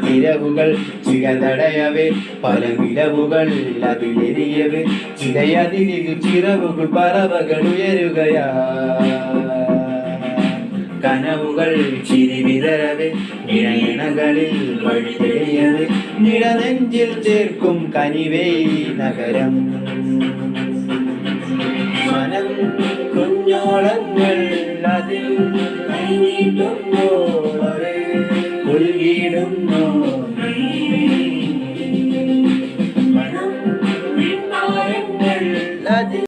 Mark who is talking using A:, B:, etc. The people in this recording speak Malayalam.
A: തിരവുകൾ ചിരതടയവേ പല വിലവുകൾ അതിലെരിയവേ ചിലയതിരിൽ ചിറവുകൾ പറവകൾ ഉയരുകയാ കനവുകൾ ചിരി വിതരവേ ഇണകളിൽ വഴി തെളിയവേ നിടനെഞ്ചിൽ ചേർക്കും കനിവേ നഗരം മനം